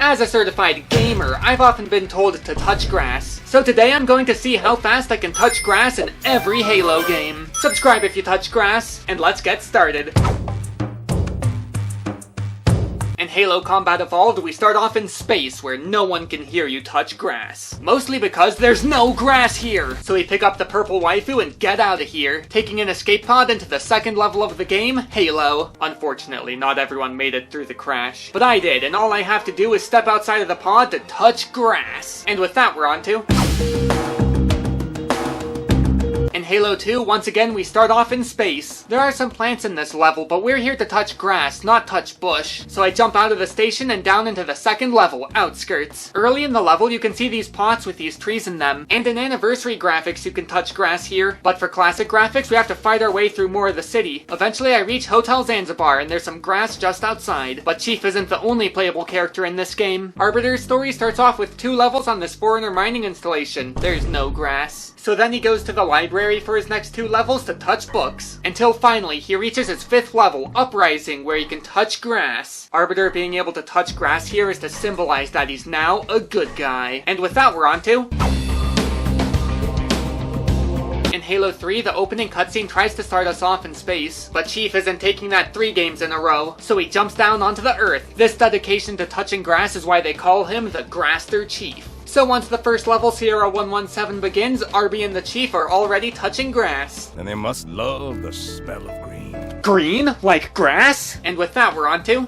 As a certified gamer, I've often been told to touch grass. So today I'm going to see how fast I can touch grass in every Halo game. Subscribe if you touch grass, and let's get started. In Halo Combat Evolved, we start off in space where no one can hear you touch grass. Mostly because there's no grass here! So we pick up the purple waifu and get out of here, taking an escape pod into the second level of the game, Halo. Unfortunately, not everyone made it through the crash. But I did, and all I have to do is step outside of the pod to touch grass. And with that, we're on to... In Halo 2, once again, we start off in space. There are some plants in this level, but we're here to touch grass, not touch bush. So I jump out of the station and down into the second level, Outskirts. Early in the level, you can see these pots with these trees in them, and in Anniversary graphics, you can touch grass here. But for classic graphics, we have to fight our way through more of the city. Eventually, I reach Hotel Zanzibar, and there's some grass just outside. But Chief isn't the only playable character in this game. Arbiter's story starts off with 2 levels on this foreigner mining installation. There's no grass. So then he goes to the library for his next 2 levels to touch books. Until finally, he reaches his 5th level, Uprising, where he can touch grass. Arbiter being able to touch grass here is to symbolize that he's now a good guy. And with that, we're on to... In Halo 3, the opening cutscene tries to start us off in space, but Chief isn't taking that 3 games in a row, so he jumps down onto the Earth. This dedication to touching grass is why they call him the Grasster Chief. So once the first level, Sierra 117, begins, Arby and the Chief are already touching grass. And they must love the smell of green. Green? Like grass? And with that, we're on to...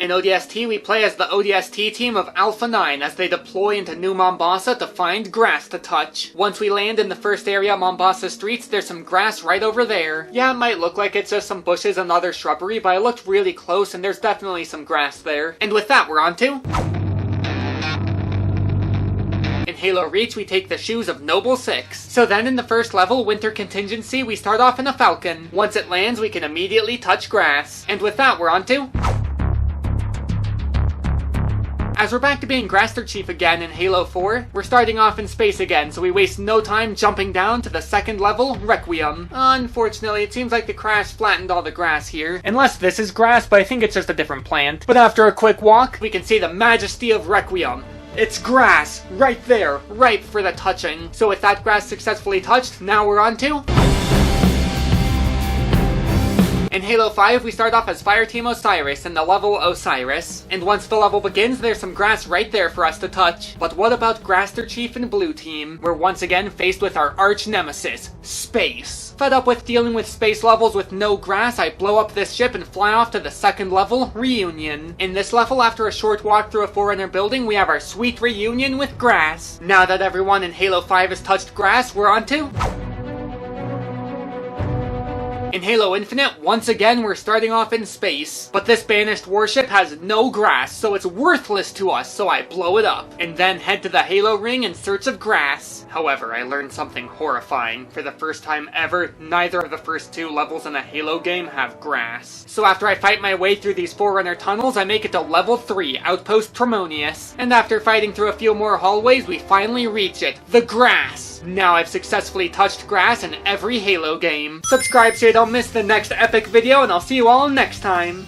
In ODST, we play as the ODST team of Alpha 9 as they deploy into New Mombasa to find grass to touch. Once we land in the first area of Mombasa streets, there's some grass right over there. Yeah, it might look like it's just some bushes and other shrubbery, but I looked really close and there's definitely some grass there. And with that, we're on to... In Halo Reach, we take the shoes of Noble 6. So then in the first level, Winter Contingency, we start off in a Falcon. Once it lands, we can immediately touch grass. And with that, we're on to... As we're back to being Grasster Chief again in Halo 4, we're starting off in space again, so we waste no time jumping down to the second level, Requiem. Unfortunately, it seems like the crash flattened all the grass here. Unless this is grass, but I think it's just a different plant. But after a quick walk, we can see the majesty of Requiem. It's grass, right there, ripe for the touching. So with that grass successfully touched, now we're on to... In Halo 5, we start off as Fireteam Osiris in the level Osiris, and once the level begins, there's some grass right there for us to touch. But what about Grasster Chief and Blue Team? We're once again faced with our arch nemesis, space. Fed up with dealing with space levels with no grass, I blow up this ship and fly off to the second level, Reunion. In this level, after a short walk through a Forerunner building, we have our sweet reunion with grass. Now that everyone in Halo 5 has touched grass, we're on to... In Halo Infinite, once again we're starting off in space, but this banished warship has no grass, so it's worthless to us, so I blow it up, and then head to the Halo ring in search of grass. However, I learned something horrifying. For the first time ever, neither of the first 2 levels in a Halo game have grass. So after I fight my way through these Forerunner tunnels, I make it to level 3, Outpost Tremonius. And after fighting through a few more hallways, we finally reach it, the grass. Now I've successfully touched grass in every Halo game. Subscribe so you don't miss the next epic video, and I'll see you all next time.